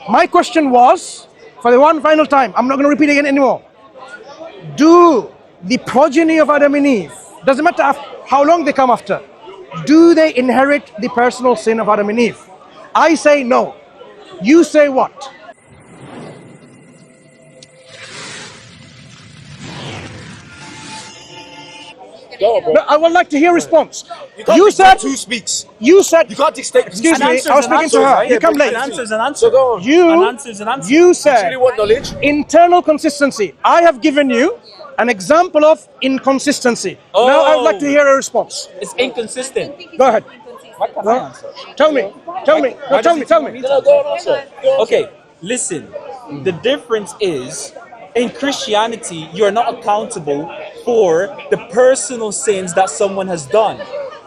My question was, for the one final time, I'm not going to repeat again anymore. Do the progeny of Adam and Eve, doesn't matter how long they come after, do they inherit the personal sin of Adam and Eve? I say no. You say what? Go on, bro. No, I would like to hear a response. You said who speaks. You said. You can't dictate. Excuse me, answer I was is an speaking to answer, her. right? You come late. An answer is an answer. So go on. An answer is an answer. You You said really want knowledge? internal consistency. I have given you an example of inconsistency. Oh. Now I would like to hear a response. It's inconsistent. Go ahead. What can I No? answer? Tell me. Tell me. No, Why tell does me. it Tell take me. me No, go on, answer. Okay, listen. The difference is, in Christianity, you're not accountable for the personal sins that someone has done.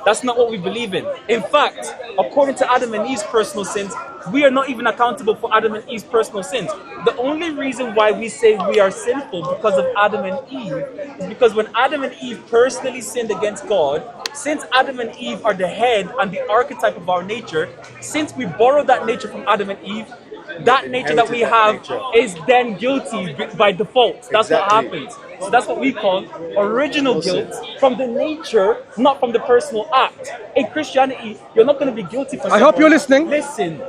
That's not what we believe in. In fact, according to Adam and Eve's personal sins, we are not even accountable for Adam and Eve's personal sins. The only reason why we say we are sinful because of Adam and Eve is because when Adam and Eve personally sinned against God, since Adam and Eve are the head and the archetype of our nature, since we borrowed that nature from Adam and Eve, that nature that we have is then guilty by default. That's what happens. So that's what we call original guilt from the nature, not from the personal act. In Christianity, you're not going to be guilty for I hope you're listening. Listen.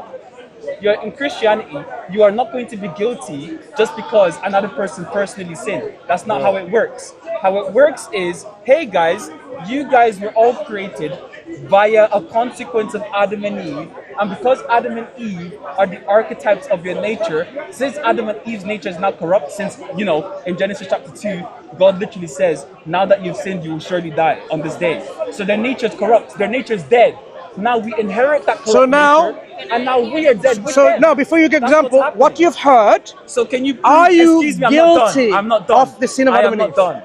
You're in Christianity, you are not going to be guilty just because another person personally sinned. That's not how it works. How it works is, hey guys, you guys were all created via a consequence of Adam and Eve, and because Adam and Eve are the archetypes of your nature, since Adam and Eve's nature is not corrupt, since, in Genesis chapter 2, God literally says, now that you've sinned, you will surely die on this day. So their nature is corrupt, their nature is dead. Now we inherit that corrupt nature, and now we are dead with them. now before you get That's example, what's what you've heard, So can you please, are you excuse me, guilty I'm not done. of the sin of I Adam am and not Eve? done.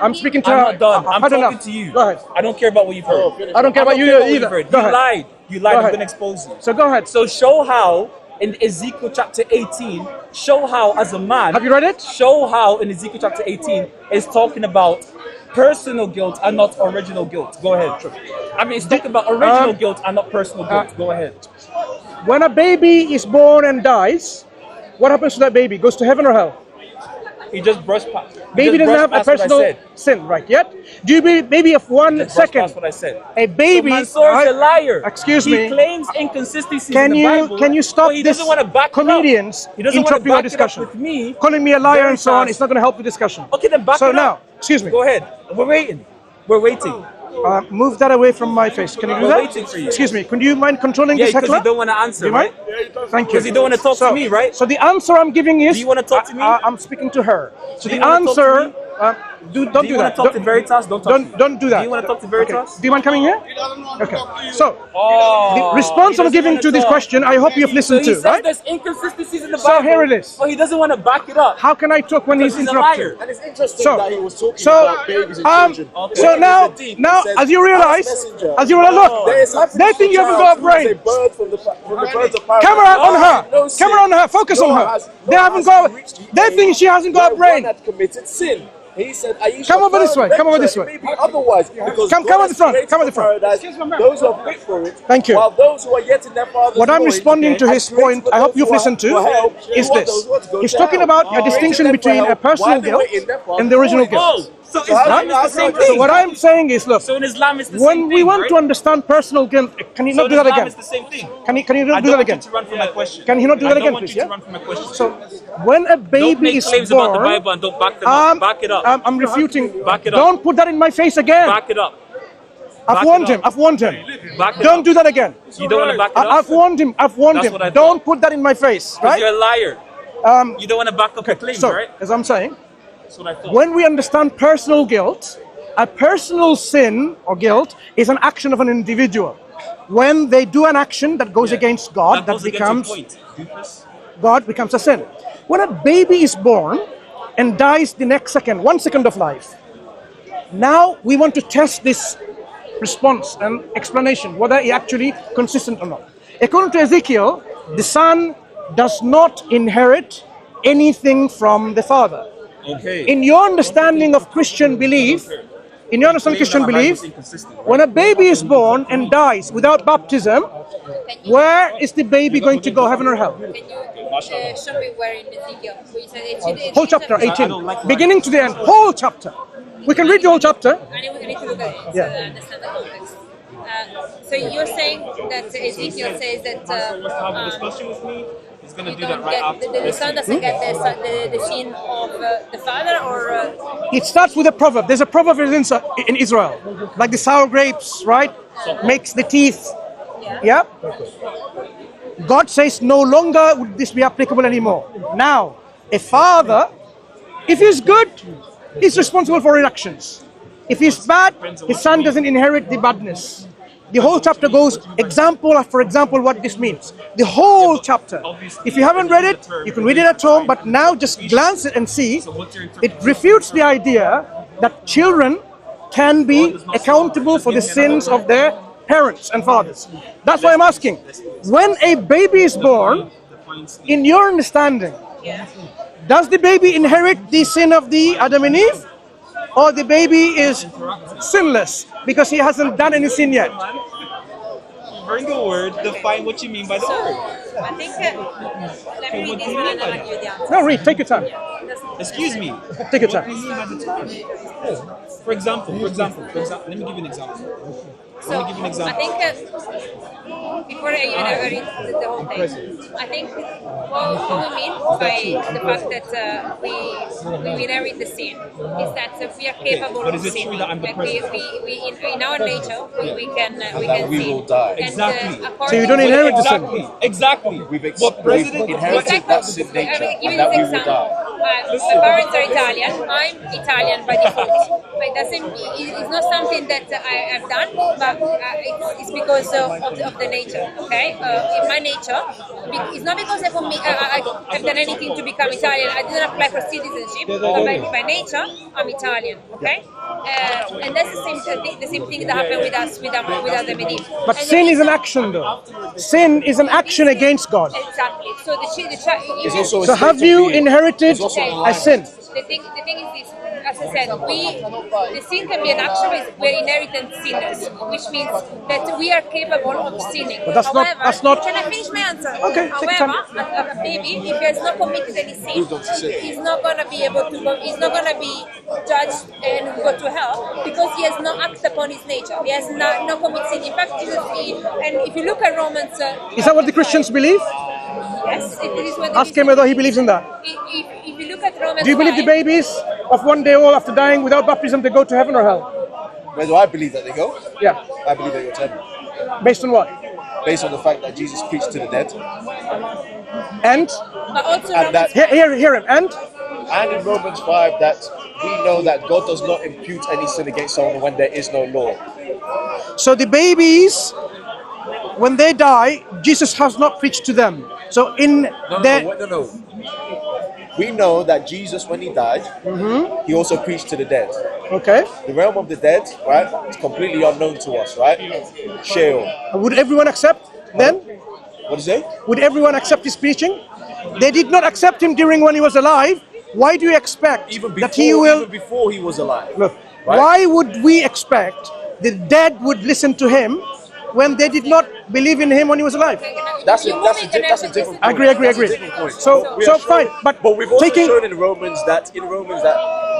I'm speaking to I'm her. not done. I'm had talking enough. to you. Go ahead. I don't care about what you've heard. I don't care about you either. Go You ahead. lied. You lied. Go I'm ahead. going to expose you. So go ahead. So show how in Ezekiel chapter 18, show how as a man. Have you read it? Show how in Ezekiel chapter 18 is talking about personal guilt and not original guilt. Go ahead. I mean, it's talking about original guilt and not personal guilt. Go ahead. When a baby is born and dies, what happens to that baby? Goes to heaven or hell? He just brushed past. Baby doesn't have a personal sin, right? Yet, do you believe maybe of one second? That's what I said. A baby. So Mansour is a liar. Excuse he me. He claims inconsistencies Can in the you Bible. stop he this doesn't want to back comedians it up. He doesn't want to interrupt your back discussion? it up with me. Calling me a liar Very and so on. fast. It's not going to help the discussion. Okay, then back so it now, up. excuse me. Go ahead. We're waiting. We're waiting. Move that away from my face. Can you do We're that? waiting for you. Excuse me. Can you mind controlling Yeah, this because heckler? you don't want to answer, Do you mind? right? Thank you. Because you don't want to talk to me, right? So the answer I'm giving is. Do you want to talk to me? I'm speaking to her. So Do the you wanna talk to answer. me? Don't Do do you that. want to talk to Veritas? Don't talk to me. Don't do that. Do you want to talk to Veritas? Do you mind coming here? Okay. So Oh, the response he I'm doesn't giving wanna to this talk. question, I hope you've So listened he to, says right? there's inconsistencies in the So Bible. here it is. But he doesn't want to back it up. How can I talk when he's Because he's a interrupted? liar. And it's interesting So- that he was talking so, about babies and children. Okay. So When now, it was a deed, now, it says, as you realize, messenger. look, There is happiness they think you for haven't child got a who is brain. bird from the birds of paradise. Camera on her. No sin. Camera on her. Focus on Noah her. has- They Noah haven't has got. reached the They age think she hasn't got a where brain. one had committed sin. He said, Come over this way, come over this way. Maybe otherwise, because Come God at the front, has come at the front. created paradise, those who are fit for it. Thank you. While those who are yet in their father's What I'm void, responding to his has created point, for I hope those you've who are- listened to, who are hell, is who are this. those who are to go He's to talking hell. about a Created distinction them for between hell a personal while they were guilt in their father's and the original void. guilt. Oh, so So how Islam do you is the same argue- So thing. what I'm saying is, look, So in Islam it's the same when thing, we want right? to understand personal guilt, can you So not in do that Islam again? it's the same thing. Can you I not do don't that want again? you to run from my question. Can you not do that I again, don't want please? you Yeah. to run from my question. So when a Don't baby make is claims about the born, Bible and don't back them up. Back it up. I'm refuting. Back it up. Don't put that in my face again. Back it up. I've back warned it him. up. I've warned him. Back it Don't up. do that again. You don't want to back it up? I've warned him. I've warned That's him. what I thought. Don't put that in my face, Because right? you're a liar. You don't want to back up your claims, So, right? as I'm saying, That's what I thought. when we understand personal guilt, a personal sin or guilt is an action of an individual. When they do an action that goes against God, that goes against becomes your point. Doofus. God becomes a sin. When a baby is born and dies the next second, 1 second of life, now we want to test this response and explanation, whether it's actually consistent or not. According to Ezekiel, the son does not inherit anything from the father. Okay. In your understanding of Christian belief, when a baby is born and dies without baptism, Where is the baby going to go, heaven or hell? Can you show me where in Ezekiel? We said Whole chapter, I 18. don't like Beginning to the end, whole chapter. We can read the whole chapter. I need to look at it Yeah. so I understand the context. So you're saying that Ezekiel says that have a discussion with me. He's gonna you do that don't right get after. the son doesn't get the sin of the father, or It starts with a proverb. There's a proverb in Israel, like the sour grapes, right? Makes the teeth. Yeah. God says no longer would this be applicable anymore. Now, a father, if he's good, he's responsible for his actions. If he's bad, his son doesn't inherit the badness. The whole chapter goes example after example what this means. The whole chapter. If you haven't read it, you can read it at home, but now just glance it and see. It refutes the idea that children can be accountable for the sins of their parents and fathers. That's why I'm asking. When a baby is born, in your understanding, does the baby inherit the sin of the Adam and Eve? Or the baby is sinless because he hasn't done any sin yet? Bring the word, define what you mean by the word. I think let me read this one and I'll give you the answer. No, read, take your time. Excuse me. Take your time. For example, let me give you an example. So I think before I even ever read the whole thing, I think what we mean by the fact that we inherit the sin is that we are capable But of is it sinning. true that I'm the Like president? we in our nature we can we sin. will die. And, Exactly. So you don't inherit the sin. Exactly. What president? We've inherited that sin nature, Give you and that this we will example. die. My parents are Italian. I'm Italian by default. But it doesn't. It's not something that I've done, but it's because of the nature. Okay, in my nature, it's not because I've done anything to become Italian. I didn't apply for citizenship, but by nature, I'm Italian. Okay, and that's the same thing that happened with us with Adam and Eve. But And sin the is an reason- action though. Sin is an action against God. Exactly. So It's also a So state have of you being. inherited It's also a sin? The thing is this, as I said, the sin can be an action, but we're inherited sinners, which means that we are capable of sinning. But that's not- Can I finish my answer? Okay, take your However, a baby, if he has not committed any sin, he's not gonna be able to go. He's not gonna be judged and go to hell because he has not acted upon his nature. He has not committed sin. In fact, Jesus, and if you look at Romans, Is that what the Christians believe? yes, it is what Ask him whether he believes in that. If you look at Romans, Do you believe the 5, babies of one day old after dying without baptism they go to heaven or hell? Where do I believe that they go? Yeah. I believe they go to heaven. Based on what? Based on the fact that Jesus preached to the dead. And but also And that, hear him. And in Romans 5 that we know that God does not impute any sin against someone when there is no law. so the babies, when they die, Jesus has not preached to them. So in No. We know that Jesus, when he died, he also preached to the dead. okay. The realm of the dead, right, is completely unknown to us, right? Sheol. Would everyone accept then? What do you say? Would everyone accept his preaching? They did not accept him during when he was alive. Why do you expect that he will? Even before he was alive. Look, Right? why would we expect the dead would listen to him when they did not believe in him when he was alive? That's a different point. Agree. That's a different point. So We are fine, showing- but we've also taking shown in Romans that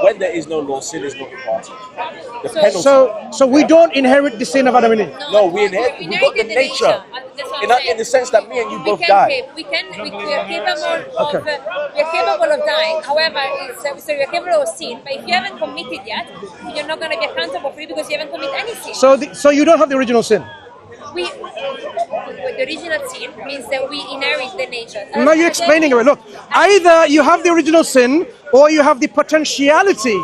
when there is no law, sin is not imparted. The penalty. so we don't inherit the sin of Adam and Eve. No, we got the nature. In the sense that me and you both died. We are capable of dying. However, so we are capable of sin. But if you haven't committed yet, you're not going to be accountable for it because you haven't committed any sin. So you don't have the original sin. The original sin means that we inherit the nature. Now you're explaining it. Look, either you have the original sin or you have the potentiality.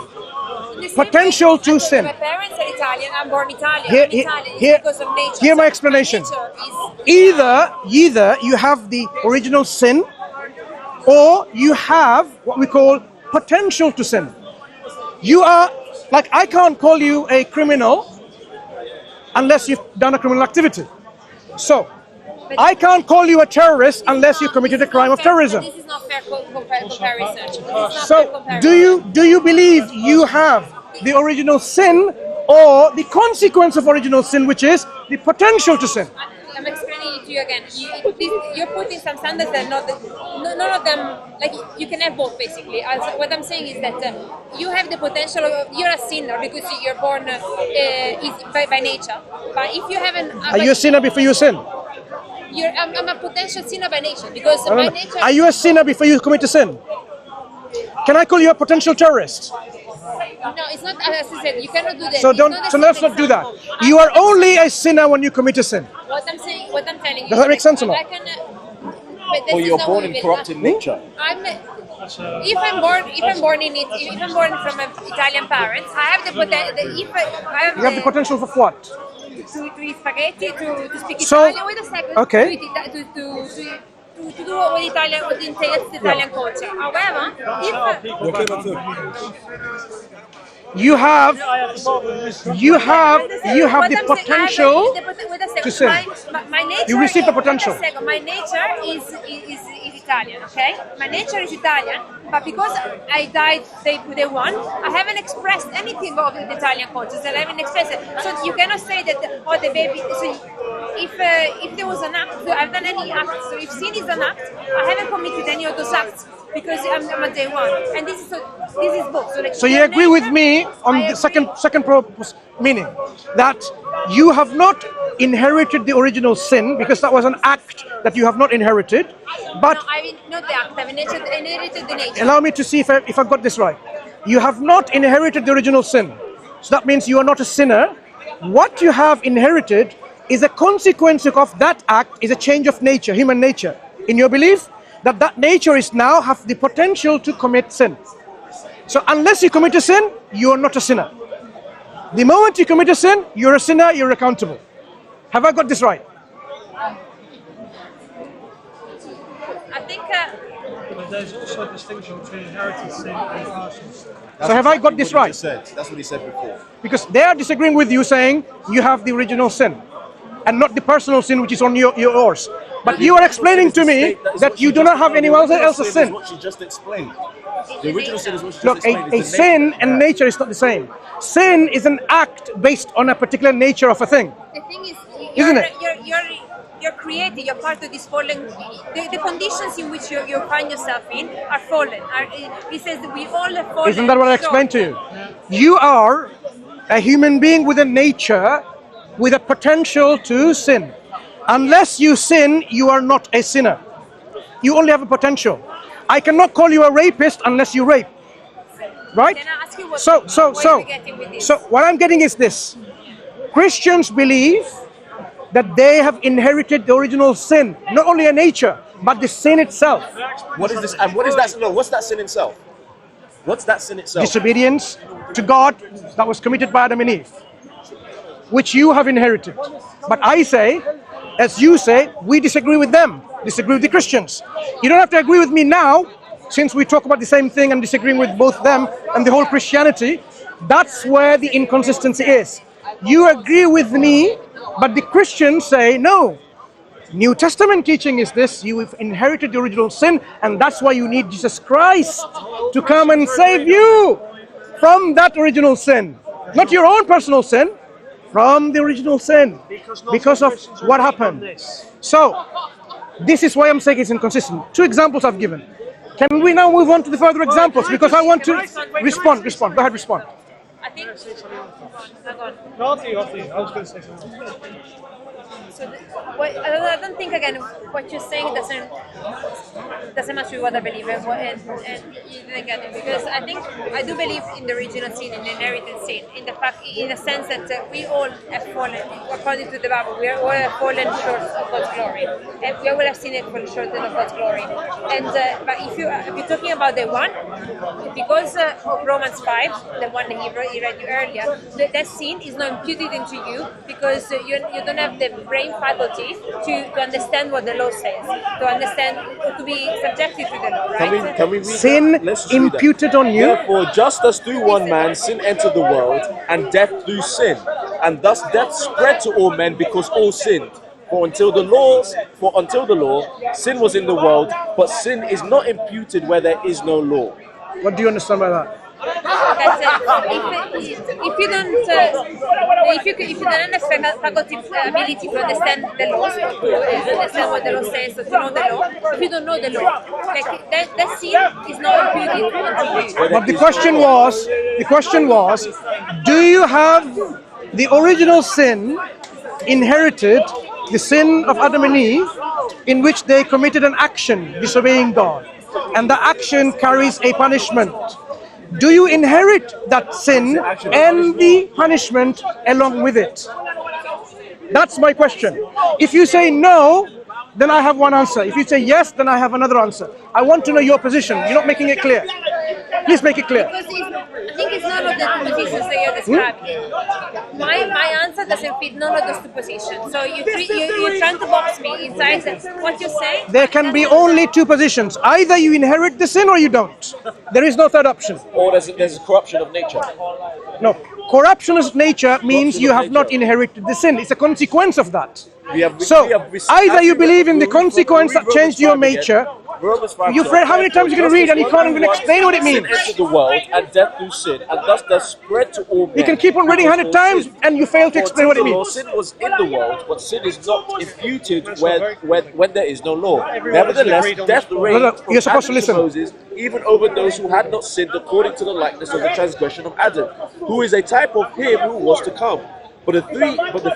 potential to sin. My parents are Italian. I'm born Italian. Here- I'm Italian here- because of nature. hear my So explanation. nature is Either you have the original sin, or you have what we call potential to sin. You are, like, I can't call you a criminal unless you've done a criminal activity. So, I can't call you a terrorist unless you committed a crime of terrorism. This is not fair comparison. This is not fair So, comparison. do you believe you have the original sin or the consequence of original sin, which is the potential to sin? I'm explaining it you again. You're putting some standards that none of them, like you can have both basically. What I'm saying is that you have the potential of, you're a sinner because you're born by nature. But if you haven't, Are you a sinner before you sin? I'm a potential sinner by nature because by nature. Are you a sinner before you commit a sin? Can I call you a potential terrorist? No, it's not. As I said, you cannot do that. So let's not do that. You are only a sinner when you commit a sin. What I'm telling you. Does that make sense or not? Or you're born in corrupted nature. If I'm born from Italian parents, I have the potential. You have the potential for what? To eat spaghetti, to speak So, Italian. Wait a second. okay. To do what entails the Italian culture. However, You have the potential to sin. My nature, You receive the potential. My nature is Italian, okay? My nature is Italian, but because I died day one, I haven't expressed anything of the Italian culture. I haven't expressed it. So you cannot say that, oh, the baby. So if there was an act, I've done any act. So if sin is an act, I haven't committed any of those acts because I'm a day one, and this is both. So you agree with me on the second meaning that you have not inherited the original sin because that was an act that you have not inherited, but no, not the act. I've inherited the nature. allow me to see if I got this right. You have not inherited the original sin, so that means you are not a sinner. What you have inherited is a consequence of that act, is a change of nature, human nature. In your belief, that nature is now have the potential to commit sin. So unless you commit a sin, you are not a sinner. The moment you commit a sin, you're a sinner, you're accountable. Have I got this right? I think. But there's also a distinction between inherited sin and personal sin. So have I got this right? That's what he said before. Because they are disagreeing with you, saying you have the original sin and not the personal sin which is on yours. But you are explaining to me that you do not have anyone else's sin. What she just explained. The original sin is what she just Look, explained. a sin and nature is not the same. Sin is an act based on a particular nature of a thing. The thing is, Isn't it? You're created. You're part of this fallen. The conditions in which you find yourself in are fallen. He says that we all have fallen. Isn't that what I explained to you? You are a human being with a nature, with a potential to sin. Unless you sin, you are not a sinner. You only have a potential. I cannot call you a rapist unless you rape. Right? Can I ask you what? So what I'm getting is this. Christians believe that they have inherited the original sin, not only a nature, but the sin itself. What is this? And what is that? No, what's that sin itself? What's that sin itself? Disobedience to God that was committed by Adam and Eve, which you have inherited. But I say, as you say, we disagree with them, disagree with the Christians. You don't have to agree with me now, since we talk about the same thing and disagreeing with both them and the whole Christianity. That's where the inconsistency is. You agree with me, but the Christians say, no, New Testament teaching is this: you have inherited the original sin, and that's why you need Jesus Christ to come and save you from that original sin. Not your own personal sin, from the original sin, because of what happened. So, this is why I'm saying it's inconsistent. 2 examples I've given. Can we now move on to the further examples? Because I want to respond. Go ahead, respond. I think. No, after you. I was going to say something. So I don't think again what you're saying doesn't match with what I believe and you didn't get it, because I do believe in the original sin, in the inherited sin, in the sense that we all have fallen, according to the Bible, we all have fallen short of God's glory, and we all have sinned for short of God's glory. And but if you're talking about the one, because of Romans 5, the one that he read you earlier, that sin is not imputed into you because you don't have the brain faculty to understand what the law says, to understand, to be subjected to the law, right? Can we read sin that? imputed on you. Therefore, just as through one man sin entered the world, and death through sin, and thus death spread to all men because all sinned. For until the law, sin was in the world, but sin is not imputed where there is no law. What do you understand by that? if you don't have faculty ability to understand the laws, to understand what the law says, or to know the law, if you don't know the law, like that sin is not imputed unto you. But the question was, do you have the original sin inherited, the sin of Adam and Eve, in which they committed an action disobeying God, and the action carries a punishment? Do you inherit that sin and the punishment along with it? That's my question. If you say no, then I have one answer. If you say yes, then I have another answer. I want to know your position. You're not making it clear. Please make it clear. Because I think it's none of the two positions that you're describing. My answer doesn't fit none of those two positions. So you're trying to box me inside what you're saying. There can be only two positions. Either you inherit the sin or you don't. There is no third option. Or there's a corruption of nature. No. Corruption of nature means you have not inherited the sin. It's a consequence of that. So, either you believe in the consequence that changed your nature. You've read how many times you're going to read and you can't even explain what it means. Sin entered the world and death through sin, and thus death spread to all men. You can keep on reading 100 times and you fail to explain what it means. Sin was in the world, but sin is not imputed when there is no law. Nevertheless, death reigned from you're supposed to Adam listen. Moses, even over those who had not sinned according to the likeness of the transgression of Adam, who is a type of him who was to come. But the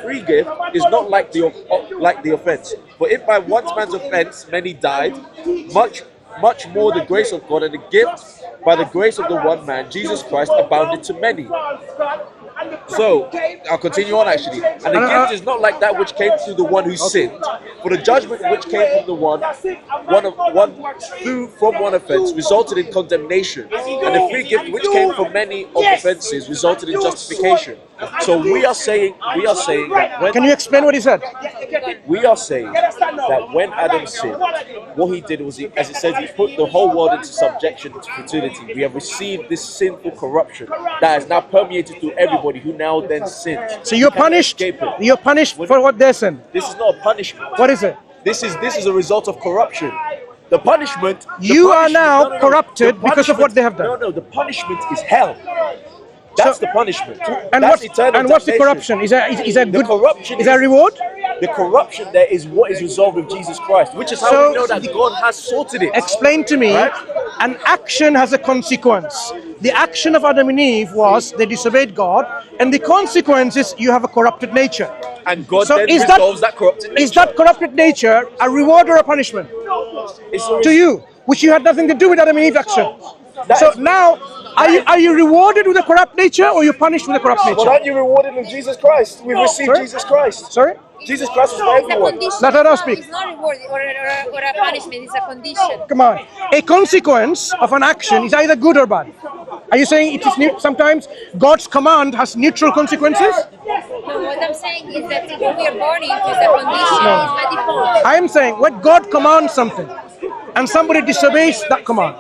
free gift is not like the offense. For if by one man's offense many died, much more the grace of God and the gift by the grace of the one man, Jesus Christ, abounded to many. So, I'll continue on actually. And the gift is not like that which came through the one who sinned. For the judgment which came from the one offense resulted in condemnation. And the free gift which came from many of offenses resulted in justification. So we are saying that when... Can you explain what he said? We are saying that when Adam sinned, what he did was, as it says, he put the whole world into subjection to futility. We have received this sinful corruption that has now permeated through everybody who now then sins. So you're punished. You're punished for what they sin. This is not a punishment. What is it? This is a result of corruption. The punishment. You are now corrupted because of what they have done. No, the punishment is hell. That's the punishment. And what's the corruption? Is there good? Corruption is there a reward? The corruption there is what is resolved with Jesus Christ, which is how we know that God has sorted it. Explain to me, an action has a consequence. The action of Adam and Eve was they disobeyed God, and the consequence is you have a corrupted nature. And God then resolves that corrupted nature. Is that corrupted nature a reward or a punishment to you, which you had nothing to do with Adam and Eve's action? So now, are you rewarded with a corrupt nature or you're punished with a corrupt nature? But aren't you rewarded with Jesus Christ? We've received Jesus Christ. Sorry? Jesus Christ is for everyone. Let her speak. It's not a reward or a punishment, it's a condition. Come on. A consequence of an action is either good or bad. Are you saying it is sometimes God's command has neutral consequences? No, what I'm saying is that when we are born into a condition, it's by default. I am saying when God commands something and somebody disobeys that command,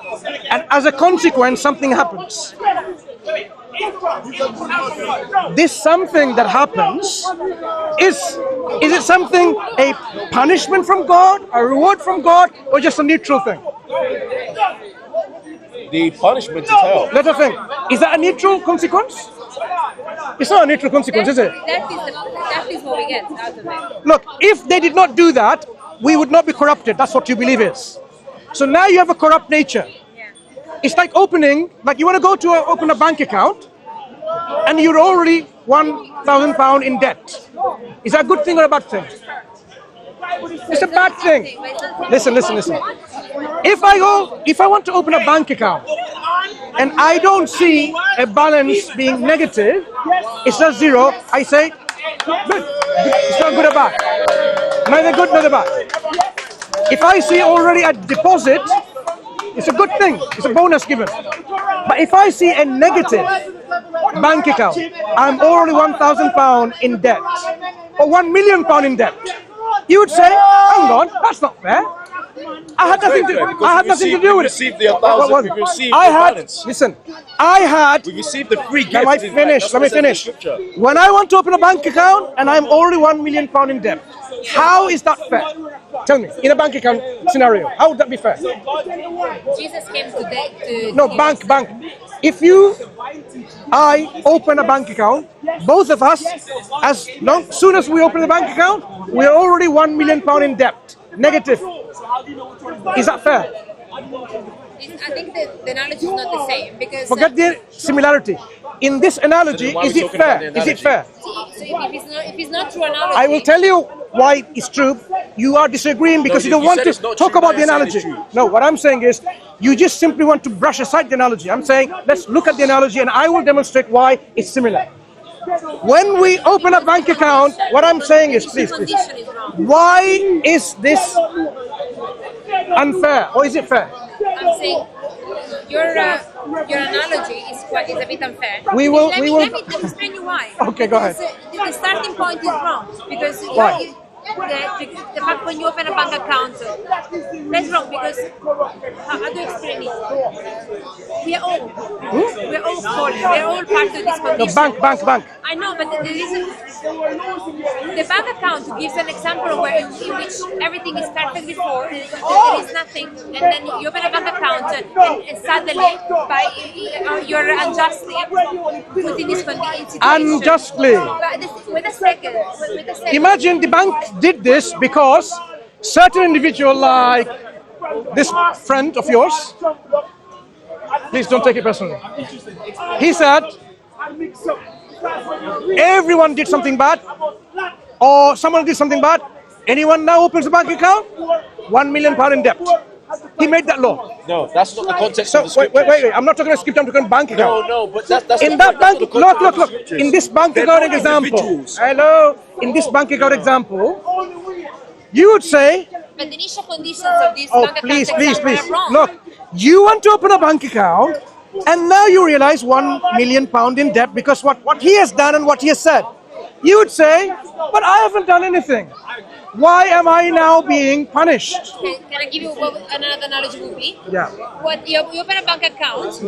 and as a consequence something happens. This something that happens, is it something, a punishment from God, a reward from God, or just a neutral thing? The punishment is hell. Let us think. Is that a neutral consequence? It's not a neutral consequence, is it? That is what we get out of it. Look, if they did not do that, we would not be corrupted. That's what you believe is. So now you have a corrupt nature. It's like you want to go to open a bank account, and you're already £1,000 in debt. Is that a good thing or a bad thing? It's a bad thing. Listen. If I want to open a bank account, and I don't see a balance being negative, it's not zero, I say, good. It's not good or bad. Neither good nor bad. If I see already a deposit, it's a good thing. It's a bonus given. But if I see a negative bank account, I'm already £1,000 in debt, or £1 million in debt, you would say, hang on, that's not fair. I had nothing to do with it. We received the 1,000. We received the balance. Listen, we received the free gift. Let me finish. When I want to open a bank account and I'm already £1 million in debt, how is that fair? Tell me, in a bank account scenario, how would that be fair? Jesus came to No, bank. If I open a bank account, both of us, soon as we open the bank account, we are already £1 million in debt. Negative. Is that fair? I think the analogy is not the same because Forget the similarity. In this analogy, So then why are is we it talking about fair? the Is it analogy? fair? so if it's not true analogy, I will tell you why it's true. You are disagreeing because you don't you want said to it's not talk true, about now the you're saying analogy. it's No, what I'm saying is you just simply want to brush aside the analogy. I'm saying let's look at the analogy and I will demonstrate why it's similar. When we open a bank account, what I'm saying is, please, condition is wrong. why is this unfair or is it fair? I'm saying your analogy is a bit unfair. We will- Let me explain you why. Okay, go ahead. Because the starting point is wrong. Because Why? the fact when you open a bank account, that's wrong. Because how do you explain it? We are all falling. We are all part of this No, condition. bank. I know, but there is the bank account gives an example where in which everything is perfectly full, there is nothing, and then you open a bank account and suddenly, you're unjustly put in this situation. Unjustly. Wait a second. Imagine the bank did this because certain individual like this friend of yours, please don't take it personally. He said everyone did something bad or someone did something bad. Anyone now opens a bank account, £1 million in debt. He made that law. No, that's not the context So of the wait. scriptures. I'm not talking about script. I'm talking about bank account. No, but that's In the that point. That's bank, not the context of the look. scriptures. In this bank They're account not example, individuals. hello. In this bank account example, you would say, But the initial conditions of this "Oh, bank please. account example are wrong. Look, you want to open a bank account, and now you realize £1 million in debt because what he has done and what he has said. You would say, but I haven't done anything. Why am I now being punished?" Can I give you what another analogy would be? Yeah. What you open a bank account,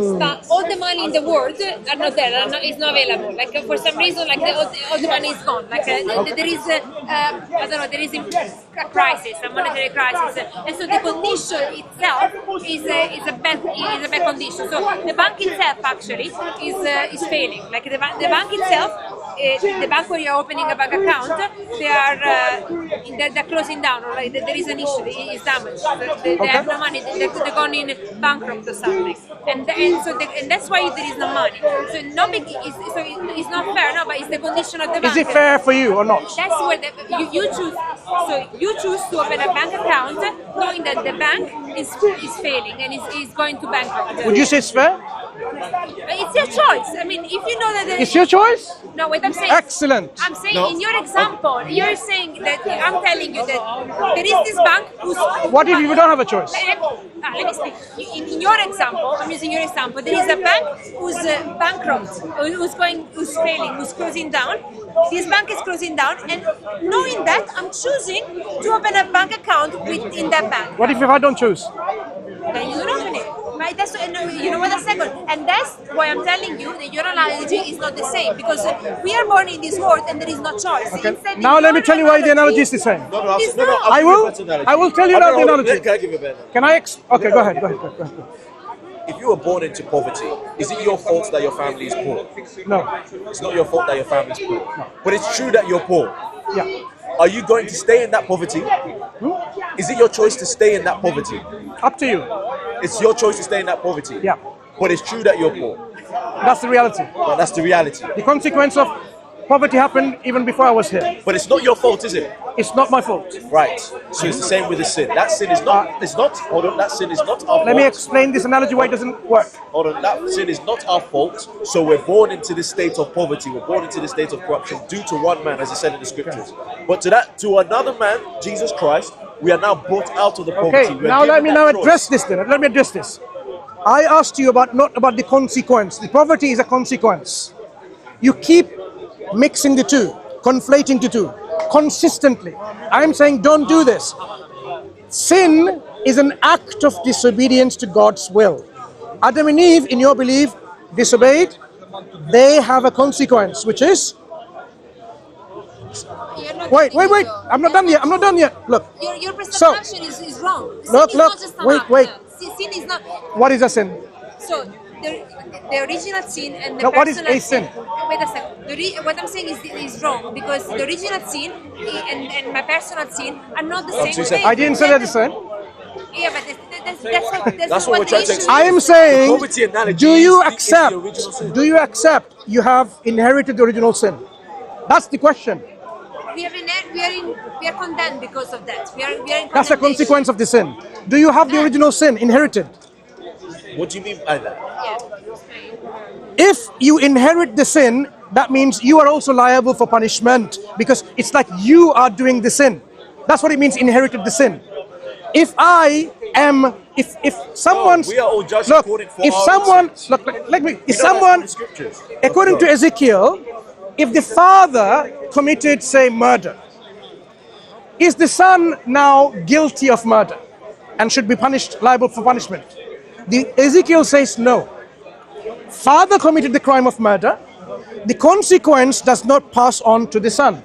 all the money in the world are not there, is not available. Like for some reason, like all the money is gone. Like there is, I don't know, there is a crisis, a monetary crisis, and so the condition itself is a bad condition. So the bank itself actually is failing. Like the bank itself, the bank where you're opening a bank account, they're closing down, or like there is an issue, it's damaged. They have no money. They're gone in bankrupt or something, and that's why there is no money. So it's not fair, no, but it's the condition of the bank. Is it fair for you or not? That's where you choose. So you choose to open a bank account knowing that the bank is failing and is going to bankrupt. Would you say it's fair? It's your choice. I mean, if you know that It's your choice. no, wait, I'm saying. Excellent. I'm saying No. in your example, you're saying that I'm telling you that there is this bank who's. What if you don't have a choice? Let me speak. In your example, I'm using your example. There is a bank who's bankrupt, who's failing, who's closing down. This bank is closing down, and knowing that, I'm choosing to open a bank account in that bank. What if I don't choose? Then you don't open it. Right? That's you know what? A second, and that's why I'm telling you that your analogy is not the same because we are born in this world and there is no choice. Instead, Now let me your tell you why the analogy is the same. It's not. I'll I give you a will. better analogy. I will tell you about the analogy. Can I give you a better analogy? Can I? Okay, go ahead. If you were born into poverty, is it your fault that your family is poor? No. It's not your fault that your family is poor. But it's true that you're poor. Yeah. Are you going to stay in that poverty? Is it your choice to stay in that poverty? Up to you. It's your choice to stay in that poverty. Yeah. But it's true that you're poor. That's the reality. But that's the reality. The consequence of poverty happened even before I was here. But it's not your fault, is it? It's not my fault. Right. So it's the same with the sin. That sin is not. It's not. Hold on. That sin is not our fault. Let me explain this analogy why it doesn't work. Hold on. That sin is not our fault. So we're born into this state of poverty. We're born into this state of corruption due to one man, as it said in the scriptures. But to another man, Jesus Christ, we are now brought out of the poverty. Okay, We're now let given me that now choice. address this then. Let me address this. I asked you not about the consequence. The poverty is a consequence. You keep mixing the two, conflating the two, consistently. I'm saying don't do this. Sin is an act of disobedience to God's will. Adam and Eve, in your belief, disobeyed. They have a consequence, which is You're not Wait. getting it, though. I'm not done yet. I'm not done yet. Look. Your So- perception is wrong. Sin Look, is not look, just an wait, act. wait. Sin is not. What is a sin? So the original sin and the No, what is personal a sin? Wait a second. What I'm saying is wrong because the original sin and my personal sin are not the same two thing. separate I didn't say that is sin. Yeah, but that's what we're trying to the issue I am is. saying, Poverty analogy do you is the accept? original sin. Do you accept you have inherited the original sin? That's the question. We are condemned because of that. We are in That's a condemnation. consequence of the sin. Do you have the original sin inherited? What do you mean by that? Yeah. If you inherit the sin, that means you are also liable for punishment because it's like you are doing the sin. That's what it means, inherited the sin. If I am, if someone's, we are all judged look, according for if our someone, sins. look, let me, if We don't have someone, the scriptures. according to Ezekiel, if the father committed, say, murder, is the son now guilty of murder and should be punished, liable for punishment? The Ezekiel says no. Father committed the crime of murder. The consequence does not pass on to the son.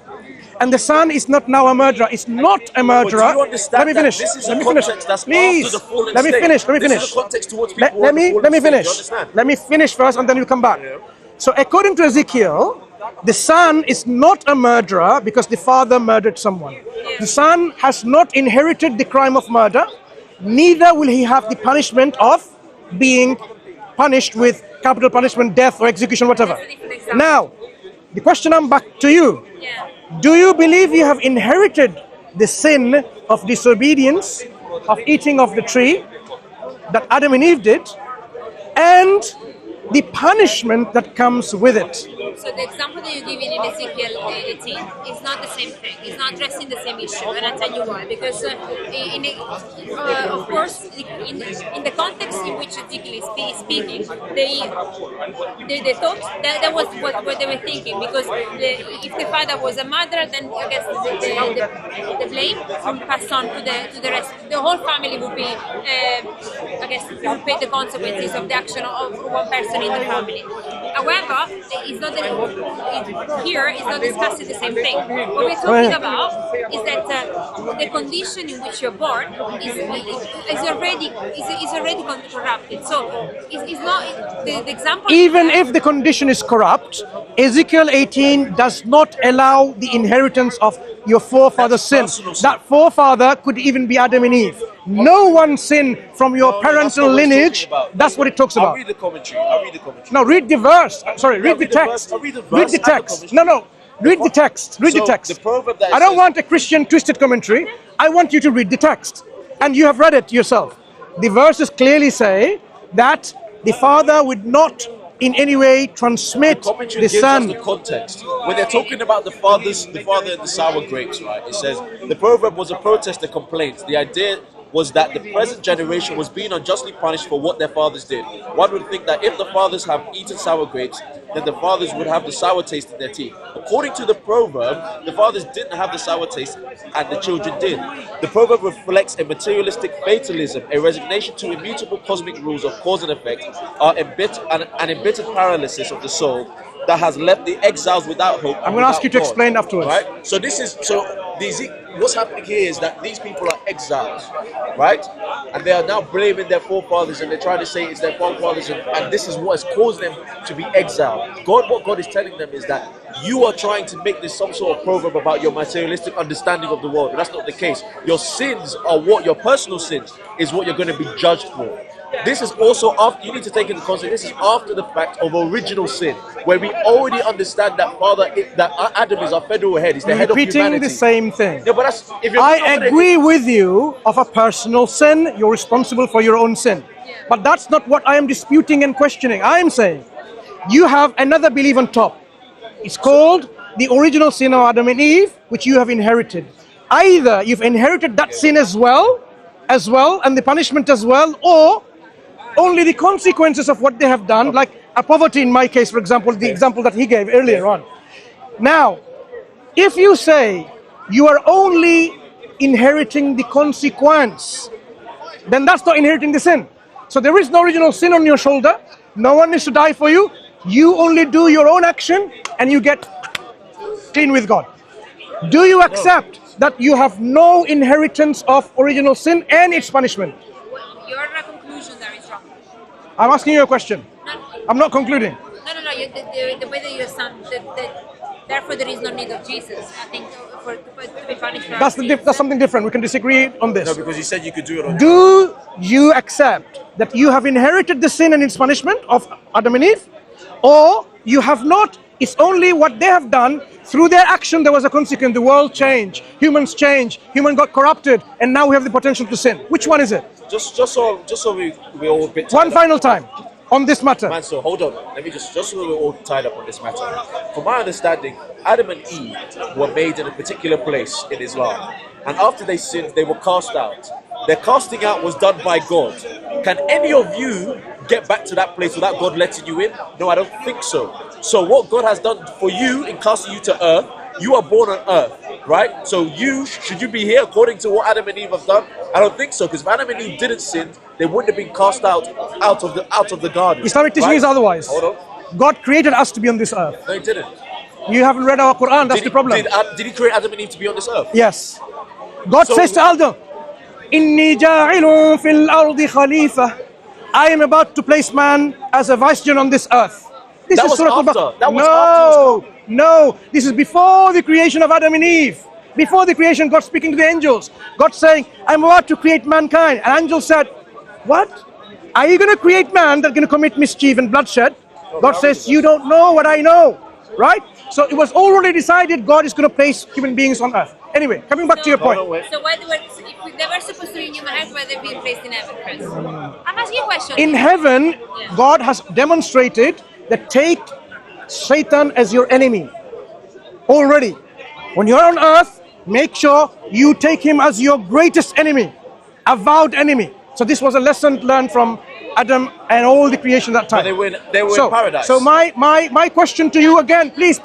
And the son is not now a murderer. It's not a murderer. But do you understand Let me finish. that this is Let a me finish. context that's Please. after the fallen Let me state? finish. Let me This finish. is a context towards people Let me on the fallen finish. state, you understand? Let me finish first, and then you come back. Yeah. So, according to Ezekiel, the son is not a murderer because the father murdered someone. The son has not inherited the crime of murder. Neither will he have the punishment of being punished with capital punishment, death, or execution, whatever. That's a different example. Now, the question I'm back to you. Yeah. Do you believe you have inherited the sin of disobedience, of eating of the tree that Adam and Eve did, and the punishment that comes with it? So the example that you're giving in Ezekiel 18 is not the same thing. It's not addressing the same issue, and I'll tell you why. Because, of course, in the context in which Ezekiel is speaking, they thought that was what they were thinking. Because if the father was a murderer, then I guess the blame would pass on to the rest. The whole family would be, I guess, would pay the consequences of the action of one person in the family. However, it's not here is not discussing the same thing. What we're talking about is that the condition in which you're born is already corrupted. So it's not the example. Even if the condition is corrupt, Ezekiel 18 does not allow the inheritance of your forefather's sin. personal sin. That forefather could even be Adam and Eve. No one sin from your No, parental that's not what it's lineage. talking about. That's what it talks I'll about. read the commentary. Now read the verse. Sorry, read the read the verse. text. I'll read the verse Read the and the text. commentary. No. Read the text. Read the So, text. the proverb that I don't says- want a Christian twisted commentary. I want you to read the text. And you have read it yourself. The verses clearly say that the father would not in any way transmit Commentary the gives son. us the context. When they're talking about the father and the sour grapes, right? It says the proverb was a protest and complaint. The idea was that the present generation was being unjustly punished for what their fathers did. One would think that if the fathers have eaten sour grapes, then the fathers would have the sour taste in their teeth. According to the proverb, the fathers didn't have the sour taste and the children did. The proverb reflects a materialistic fatalism, a resignation to immutable cosmic rules of cause and effect, an embittered paralysis of the soul that has left the exiles without hope. I'm going to ask you to explain afterwards. Right? So what's happening here is that these people are exiles, right? And they are now blaming their forefathers, and they're trying to say it's their forefathers, and this is what has caused them to be exiled. What God is telling them is that you are trying to make this some sort of proverb about your materialistic understanding of the world. But that's not the case. Your sins are your personal sins is what you're going to be judged for. This is also after, you need to take into consideration, this is after the fact of original sin, where we already understand that Adam is our federal head, he's the head of Repeating humanity. the same thing. Yeah, but that's, if you're I not gonna- agree with you of a personal sin. You're responsible for your own sin. But that's not what I am disputing and questioning. I am saying you have another belief on top. It's called the original sin of Adam and Eve, which you have inherited. Either you've inherited that sin as well, and the punishment as well, or only the consequences of what they have done, like a poverty in my case, for example, the example that he gave earlier on. Now, if you say you are only inheriting the consequence, then that's not inheriting the sin. So there is no original sin on your shoulder. No one needs to die for you. You only do your own action and you get clean with God. Do you accept that you have no inheritance of original sin and its punishment? Your conclusion there is wrong. I'm asking you a question. No, I'm not concluding. no. The way that you sound, therefore there is no need of Jesus. I think to be punished for our That's sins. something different. We can disagree on this. No, because you said you could do it on Do you accept that you have inherited the sin and its punishment of Adam and Eve? Or you have not? It's only what they have done. Through their action, there was a consequence. The world changed. Humans changed. Human got corrupted. And now we have the potential to sin. Which one is it? Just so we're all a bit One tied up. final time on this matter. Man, so hold on. Let me just so we're all tied up on this matter. From my understanding, Adam and Eve were made in a particular place in Islam. And after they sinned, they were cast out. Their casting out was done by God. Can any of you get back to that place without God letting you in? No, I don't think so. So what God has done for you in casting you to earth, you are born on earth, right? So should you be here according to what Adam and Eve have done? I don't think so, because if Adam and Eve didn't sin, they wouldn't have been cast out of the garden. Islamic teaching right? is otherwise. Hold on. God created us to be on this earth. No, he didn't. You haven't read our Quran, that's the problem. Did he create Adam and Eve to be on this earth? Yes. God So- says to Adam, Inni ja'ilun fil ardi khalifa. I am about to place man as a vicegerent on this earth. This That is was Surah after. Al-Baqarah. That was after No. This is before the creation of Adam and Eve. Before the creation, God speaking to the angels. God saying, I'm about to create mankind. And angel said, what? Are you going to create man that's going to commit mischief and bloodshed? God says, you don't know what I know. Right? So it was already decided God is going to place human beings on earth. Anyway, coming back to your point. So why if they were supposed to be in human heads, why they being placed in heaven first? I'm asking you a question. In heaven, God has demonstrated that take Satan as your enemy. Already. When you're on earth, make sure you take him as your greatest enemy. Avowed enemy. So this was a lesson learned from Adam and all the creation that time. But they were in paradise. So my question to you again, please.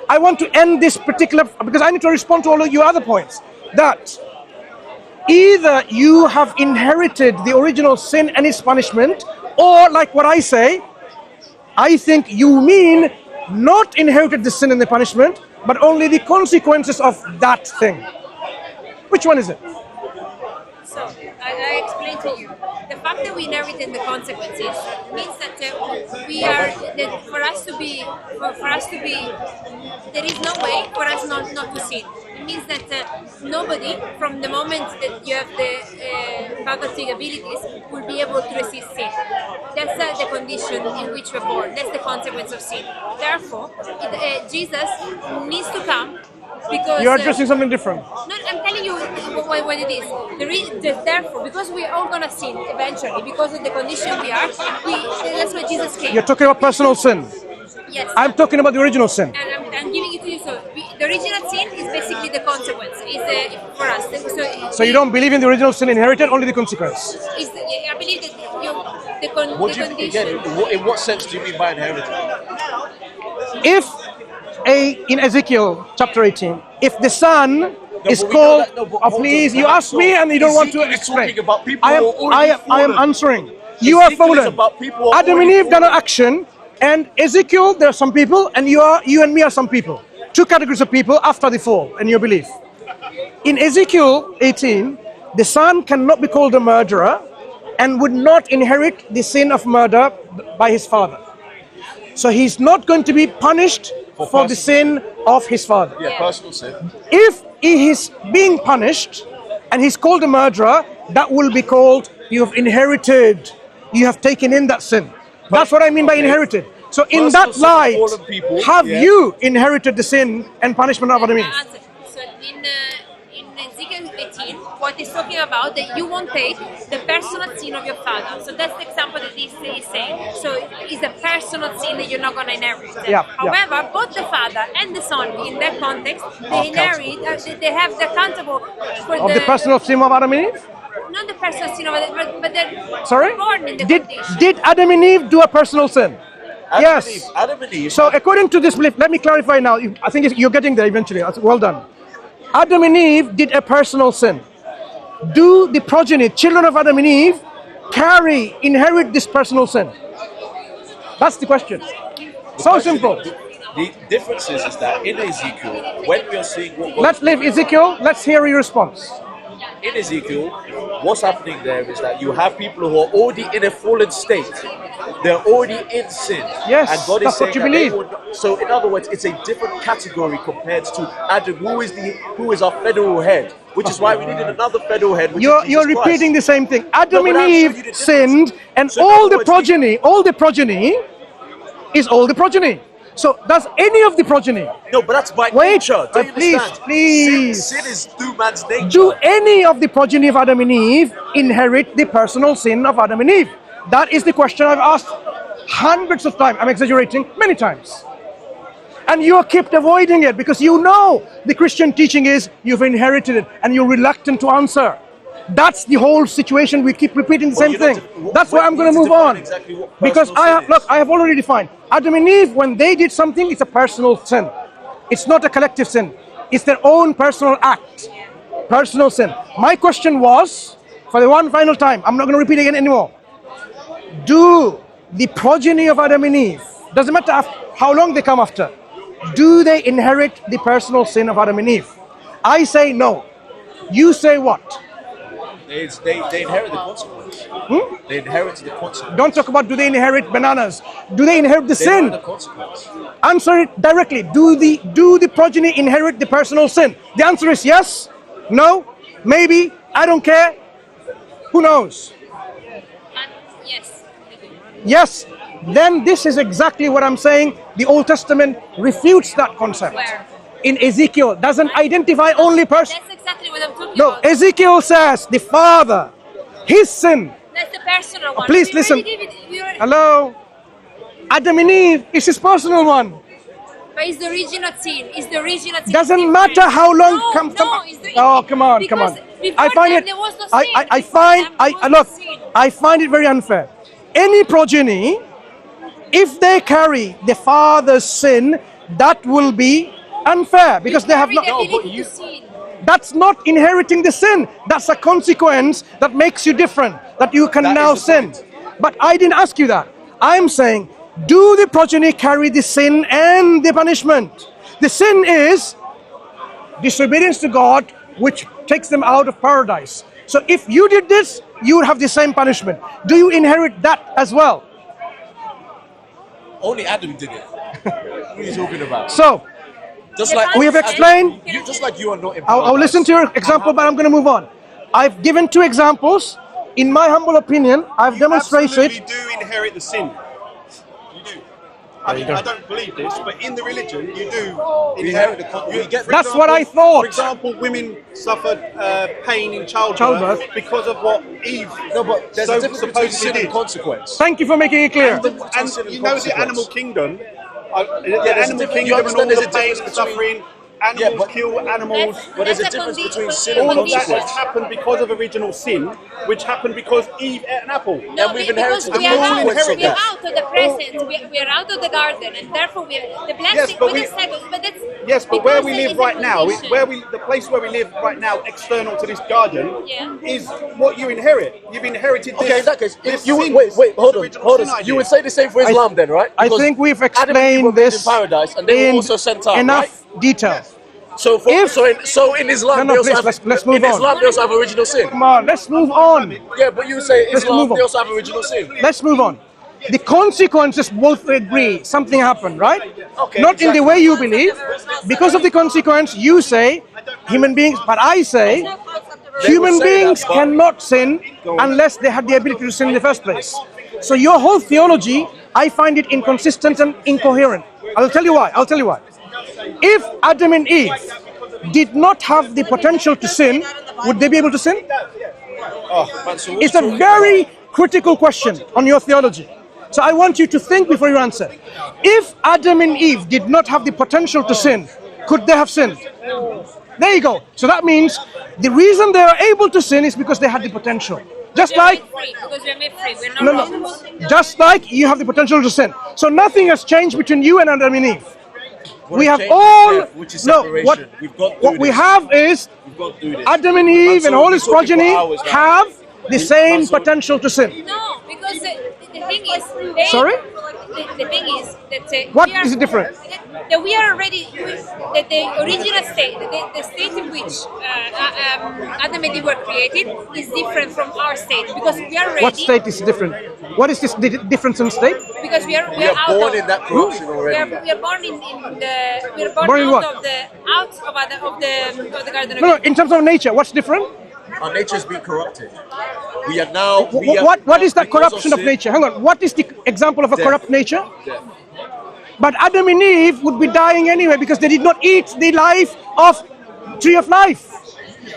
I want to end this particular, because I need to respond to all of your other points. That either you have inherited the original sin and its punishment, or like what I say, I think you mean not inherited the sin and the punishment, but only the consequences of that thing. Which one is it? So I explain to you. The fact that we inherited the consequences means that for us to be, there is no way for us not to sin. It means that nobody, from the moment that you have the faculty abilities, will be able to resist sin. That's the condition in which we're born. That's the consequence of sin. Therefore, Jesus needs to come. Because You're addressing something different. no, I'm telling you what it is. Therefore, because we're all gonna sin eventually, because of the condition we are, that's why Jesus came. You're talking about personal sin. Yes. I'm talking about the original sin. And I'm giving it to you. So the original sin is basically the consequence. Is for us. So you don't believe in the original sin inherited, only the consequence. I believe that What the do you condition. again? In what sense do you mean by inheritance? If in Ezekiel chapter 18, if the son is but we know called, that- no, but hold please, on, you ask me and you don't want to Ezekiel is explain. talking about people I am, who are already I am fallen. answering. You are Ezekiel is fallen. about people who are Adam and already Eve done an fallen. action, and Ezekiel, there are some people, and you and me are some people. Two categories of people after the fall in your belief. In Ezekiel 18, the son cannot be called a murderer and would not inherit the sin of murder by his father. So he's not going to be punished for the sin of his father. Yeah, personal sin. If he is being punished and he's called a murderer, that will be called you have inherited, you have taken in that sin. That's what I mean by inherited. So in that Personal sin of light, fallen people, have yeah. you inherited the sin and punishment of Adam and Eve? Answer. So in Ezekiel 18, what he's talking about that you won't take the personal sin of your father. So that's the example that he's saying. So it's a personal sin that you're not going to inherit. However, both the father and the son, in that context, they inherit. They have the accountable for Of the personal sin of Adam and Eve? not the personal sin of it, but they're Sorry? born in the Did condition. Adam and Eve do a personal sin? Yes. Adam and Eve. So according to this belief, let me clarify now. I think you're getting there eventually. Well done. Adam and Eve did a personal sin. Do the progeny, children of Adam and Eve, inherit this personal sin? That's the question. So simple. The difference is that in Ezekiel, when we are seeing what God Let's leave Ezekiel. Let's hear your response. in Ezekiel, what's happening there is that you have people who are already in a fallen state. They're already in sin. Yes, and God is that's what saying you that they believe. would, so in other words, it's a different category compared to Adam, who is our federal head, which is why we needed another federal head. Which is You're Jesus repeating the Christ. same thing. Adam but and I'm showing you the Eve difference. sinned, and So in all other the words, progeny is all the progeny. So does any of the progeny No, but that's by Wait, nature. Don't you please, understand? please. Sin is through man's nature. do any of the progeny of Adam and Eve inherit the personal sin of Adam and Eve? That is the question I've asked hundreds of times. I'm exaggerating, many times. And you kept avoiding it because you know the Christian teaching is you've inherited it and you're reluctant to answer. That's the whole situation. We keep repeating the Well, same you know, thing. That's why I'm going to need move define on. exactly what Because personal sin is. I have already defined. Adam and Eve, when they did something, it's a personal sin. It's not a collective sin. It's their own personal act. Personal sin. My question was, for the one final time, I'm not going to repeat again anymore. Do the progeny of Adam and Eve, doesn't matter how long they come after, do they inherit the personal sin of Adam and Eve? I say no. You say what? They inherit the consequence. They inherit the consequence. Don't talk about do they inherit bananas. Do they inherit the They inherit sin? the consequence. Answer it directly. Do the progeny inherit the personal sin? The answer is yes, no, maybe, I don't care. Who knows? Yes. Yes. Then this is exactly what I'm saying. The Old Testament refutes that concept. Where? In Ezekiel, doesn't identify only person. That's exactly what I'm talking No, about. Ezekiel says the father, his sin. That's the personal one. Please We listen. already gave it- we already- Hello? Adam and Eve is his personal one. But it's the original sin. It's the original sin. Doesn't It's matter different. how long No, come. no, it's the, Oh, come on. because before I find them, it. there was no I sin. Before find. them, there was no Look. sin. I find it very unfair. Any progeny, if they carry the father's sin, that will be unfair because they have Carry not. the No, but ability you- to sin. That's not inheriting the sin. That's a consequence that makes you different. That you can That now is the sin. point. But I didn't ask you that. I'm saying, do the progeny carry the sin and the punishment? The sin is disobedience to God, which takes them out of paradise. So if you did this, you would have the same punishment. Do you inherit that as well? Only Adam did it. What are you talking about? So Just like we have explained. just like you are not. I'll listen to your example, but I'm going to move on. I've given two examples. In my humble opinion, I've demonstrated. absolutely do inherit the sin. You do. I mean, I don't believe this, but in the religion, you do inherit the consequence. For That's what I thought. For example, women suffered pain in childbirth, Childbirth. because of what Eve No, but there's a difference between supposedly sin and did. consequence. Thank you for making it clear. And you know the animal kingdom, the there's a animal difference- kingdom you and all understand there's the a pain difference and between- suffering, animals but- kill animals. But there's a That's difference condi- between con- sin and All of that consequence. has happened because of original sin, which happened because Eve ate an apple. No, And we've because inherited we the are consequence of we are that. out of the present. We are out of the garden, and therefore we are the black. Yes, but wait we- a second, but that's Yes, but where because we there live is a right now, condition. the place where we live right now, external to this garden, Yeah. is what you inherit. You've inherited this. Okay, in that case, this you sin, wait, hold this on, original hold sin on. idea. You would say the same for Islam, then, right? I Because think we've Adam and Eve were explained made this in paradise, and they were in also sent out, enough right? detail. So, in Islam, No, they also please, have, let's move in on. Islam, they also have original sin. Come on, let's move on. Yeah, but you say Let's Islam, move on. they also have original sin. Let's move on. The consequences both agree. Something happened, right? Okay, Not in the exactly. way you believe. Because of the consequence, you say human beings, but I say human will say beings that, but- cannot sin unless they had the ability to sin in the first place. So your whole theology, I find it inconsistent and incoherent. I'll tell you why. If Adam and Eve did not have the potential to sin, would they be able to sin? Oh, man, so It's a very critical question on your theology. So I want you to think before you answer. If Adam and Eve did not have the potential to sin, could they have sinned? There you go. So that means the reason they are able to sin is because they had the potential. Just We are like, made free, because we are made free. We're not no, robots. just like you have the potential to sin. So nothing has changed between you and Adam and Eve. We have changed all, is death, which is separation. We've got what through we this. have is We've got through this. Adam and Eve Man, and so all we're his talking for progeny hours now. have the same Man, so- potential to sin. No, because the thing is, they, Sorry? The thing is that What we are, is it different? that we are already, that the original state, the state in which Adam and Eve were created is different from our state, because we are ready. What state is different? What is this difference in state? Because we are out born of, in that corruption already. we are born in the we are born Born in out what? of the garden of No, Eden. in terms of nature, what's different? Our nature's been corrupted. We are now. What is that because corruption of sin- nature? Hang on, what is the example of a Death. corrupt nature? Death. But Adam and Eve would be dying anyway because they did not eat the life of tree of life.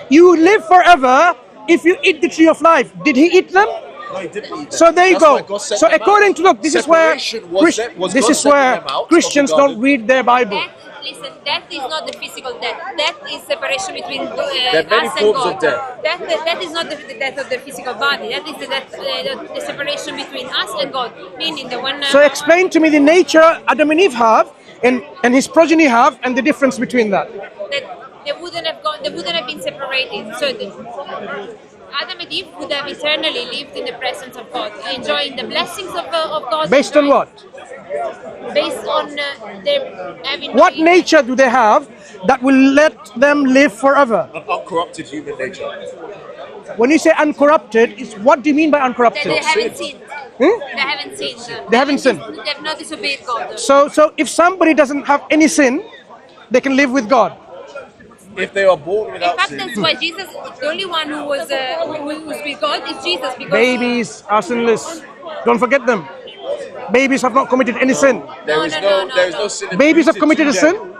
You live forever if you eat the tree of life. Did he eat them? No, he didn't eat them. So there you That's why go. God set So them according out. to look, this is where Separation was this God is setting where them out of the Christians garden. don't read their Bible. Death is not the physical death. Death is separation between There are many us and forms God. of death. That is not the death of the physical body. That is the death, the separation between us and God. Meaning the one. So explain to me the nature Adam and Eve have and his progeny have and the difference between that. That they wouldn't have been separated. So Adam and Eve would have eternally lived in the presence of God, enjoying the blessings of God. Based on what? Based on their having. What nature do they have that will let them live forever? An uncorrupted human nature. When you say uncorrupted, what do you mean by That uncorrupted? they haven't sinned. Hmm? They haven't sinned. They haven't sinned. They have not disobeyed God. So if somebody doesn't have any sin, they can live with God. If they are born In without fact, sin, that's why Jesus, the only one who was with God is Jesus. Because Babies are sinless. Don't forget them. Babies have not committed any sin. there is no sin. Babies have imputed committed a to sin? them.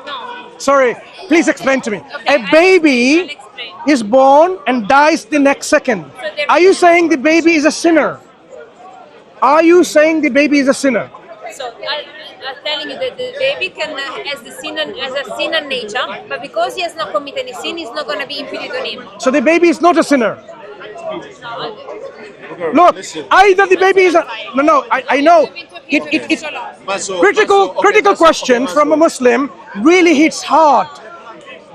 No. Sorry, please explain to me. Okay, A baby I'll explain. is born and dies the next second. there- Are you saying the baby is a sinner? Are you saying the baby is a sinner? So I'm telling you that the baby has a sinner nature, but because he has not committed any sin, it's not going to be imputed on him. So the baby is not a sinner. No, Look, Listen. either the baby is a I know it's Mansour, critical question from a Muslim really hits hard.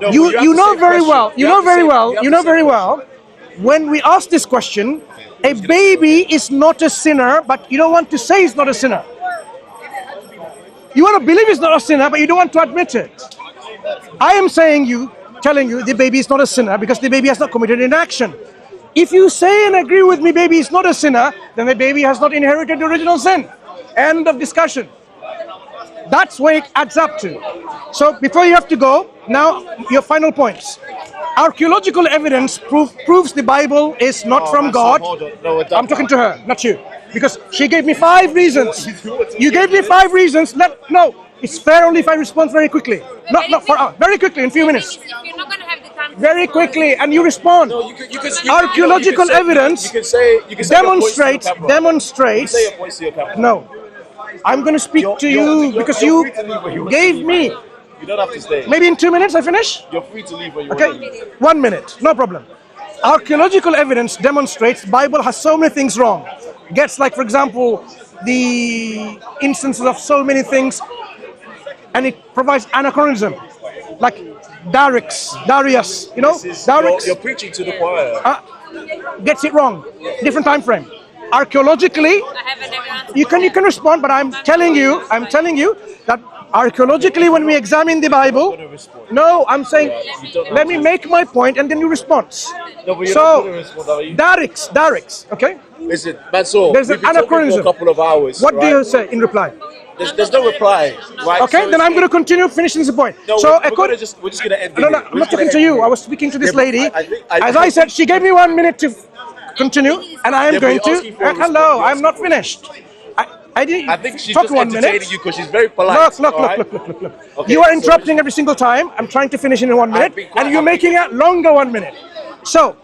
No, but You have you the know same very question. well. You have know the very same- well. have You the know same very question. well. When we ask this question, a baby is not a sinner, but you don't want to say he's not a sinner. You want to believe he's not a sinner, but you don't want to admit it. I am telling you, the baby is not a sinner because the baby has not committed an action. If you say and agree with me, baby is not a sinner, then the baby has not inherited the original sin. End of discussion. That's where it adds up to. So before you have to go, now your final points. Archaeological evidence proves the Bible is not from Mansour, God. hold on. No, I'm talking to her, not you. Because she gave me 5 reasons. You gave me 5 reasons. No, it's fair only if I respond very quickly. Not for very quickly in a few minutes. If you're not going to have the time. Very quickly, and you respond. No, you can Archaeological evidence You can say your points to the camera. demonstrates. You can say your points to your camera. No, I'm going to speak to you because you're you free to leave when you want gave to leave. me. You don't have to stay. Maybe in 2 minutes I finish. You're free to leave when you Okay, want to leave. 1 minute, no problem. Archaeological evidence demonstrates the Bible has so many things wrong. Gets like, for example, the instances of so many things, and it provides anachronism, like Darius, you know, Darius You're preaching to the choir. gets it wrong, different time frame. Archaeologically, I haven't ever answered. you can respond, but I'm telling you that archaeologically, when we examine the Bible, no, I'm saying, let me make my point and then you respond. No, but you're not So, gonna respond, are you? Darius, okay? Listen, Mansour, There's we've an been talking for anachronism. a couple of hours. What do right? you say in reply? There's no reply, right? Okay, So then I'm going to continue finishing the point. No, So, we're just gonna end. no, I'm not talking to you. I was speaking to this Yeah, but lady. I think- As I said, she gave me 1 minute to continue, and I am Yeah, but going you're to. asking for a response. Hello, You're I'm not finished. I didn't I think she's talk just 1 entertaining minute. you because she's very polite. Look. all right? Okay, You are so- interrupting every single time. I'm trying to finish in 1 minute, been quite and you're happy. making it longer 1 minute. So,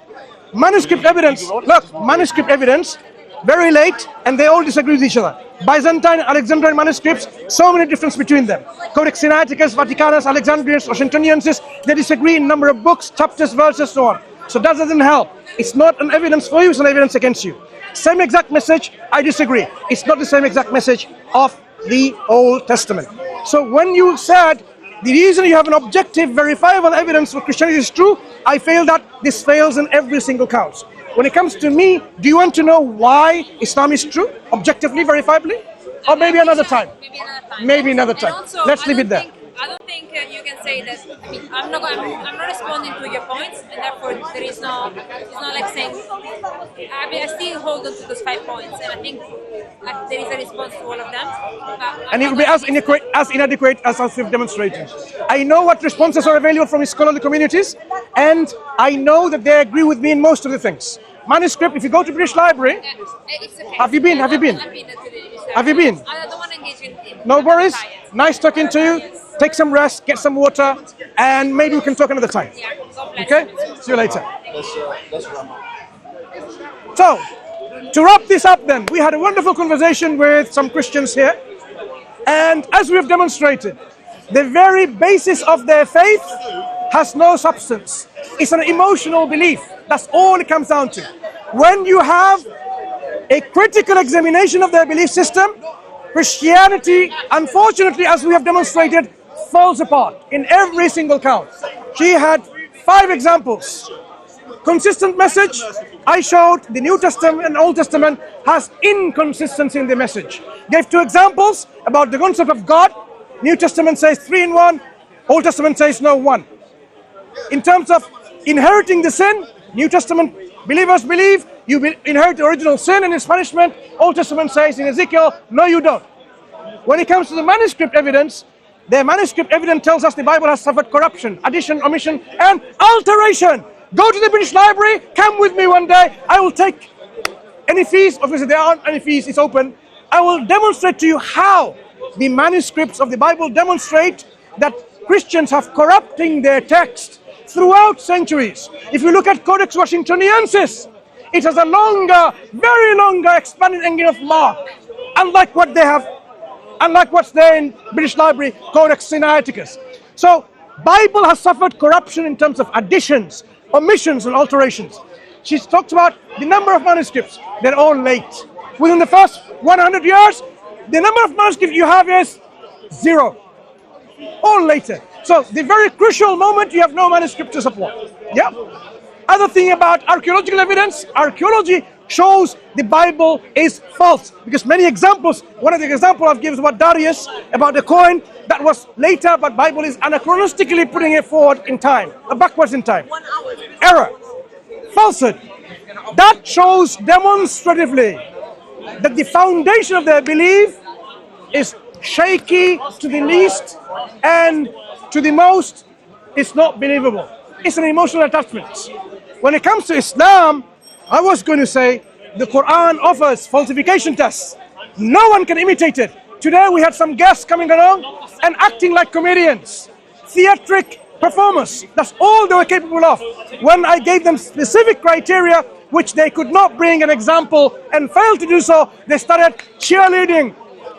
manuscript evidence. Look, manuscript evidence. Very late, and they all disagree with each other. Byzantine, Alexandrine manuscripts, so many differences between them. Codex Sinaiticus, Vaticanus, Alexandrians, Washingtoniansis, they disagree in number of books, chapters, verses, so on. So that doesn't help. It's not an evidence for you, it's an evidence against you. Same exact message, I disagree. It's not the same exact message of the Old Testament. So when you said the reason you have an objective, verifiable evidence for Christianity is true, I feel that this fails in every single count. When it comes to me, do you want to know why Islam is true, objectively, verifiably? Or maybe another time. Maybe another time. Maybe another And time. also, Let's leave it there. I don't think you can say that. I mean, I'm not responding to your points, and therefore there is no. It's not like saying. I mean, I still hold on to those 5 points, and I think there is a response to all of them. And it will be as inadequate as we've demonstrated. I know what responses are available from scholarly communities, and I know that they agree with me in most of the things. Manuscript, if you go to British Library, It's okay. Have you been? Have you been? I've been to the Have you been? I don't want to engage in No worries. science. Nice talking to you. Take some rest, get some water, and maybe we can talk another time. Yeah, God bless Okay? you. See you later. That's right. So, to wrap this up then, we had a wonderful conversation with some Christians here. And as we have demonstrated, the very basis of their faith has no substance. It's an emotional belief. That's all it comes down to. When you have a critical examination of their belief system, Christianity, unfortunately, as we have demonstrated, falls apart in every single count. She had 5 examples. Consistent message. I showed the New Testament and Old Testament has inconsistency in the message. Gave 2 examples about the concept of God. New Testament says 3 in 1. Old Testament says no 1. In terms of inheriting the sin, New Testament believers believe you will inherit the original sin and its punishment. Old Testament says in Ezekiel, no you don't. When it comes to the manuscript evidence, the manuscript evidence tells us the Bible has suffered corruption, addition, omission, and alteration. Go to the British Library, come with me one day, I will take any fees, obviously there aren't any fees, it's open. I will demonstrate to you how the manuscripts of the Bible demonstrate that Christians have corrupting their text throughout centuries. If you look at Codex Washingtoniensis, it has a longer, very longer expanded ending of Mark, unlike what's there in British Library, Codex Sinaiticus. So, Bible has suffered corruption in terms of additions, omissions, and alterations. She talks about the number of manuscripts. They're all late. Within the first 100 years, the number of manuscripts you have is 0. All later. So, the very crucial moment, you have no manuscript to support. Yeah? Other thing about archaeological evidence, archaeology shows the Bible is false. Because many examples, one of the examples I've given is about Darius, about the coin that was later, but Bible is anachronistically putting it forward in time, backwards in time. Error. Falsehood. That shows demonstratively that the foundation of their belief is shaky to the least and to the most, it's not believable. It's an emotional attachment. When it comes to Islam, I was going to say the Quran offers falsification tests. No one can imitate it. Today we had some guests coming along and acting like comedians. Theatric performers. That's all they were capable of. When I gave them specific criteria which they could not bring an example and failed to do so, they started cheerleading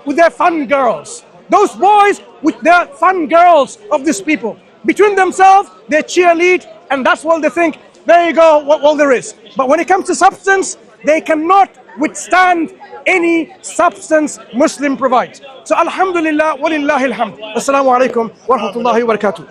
with their fun girls. Those boys with their fun girls of these people. Between themselves, they cheerlead, and that's what they think. There you go, what all there is. But when it comes to substance, they cannot withstand any substance Muslim provides. So alhamdulillah, walillahi alhamd. Assalamu alaikum wa rahmatullahi wa barakatuh.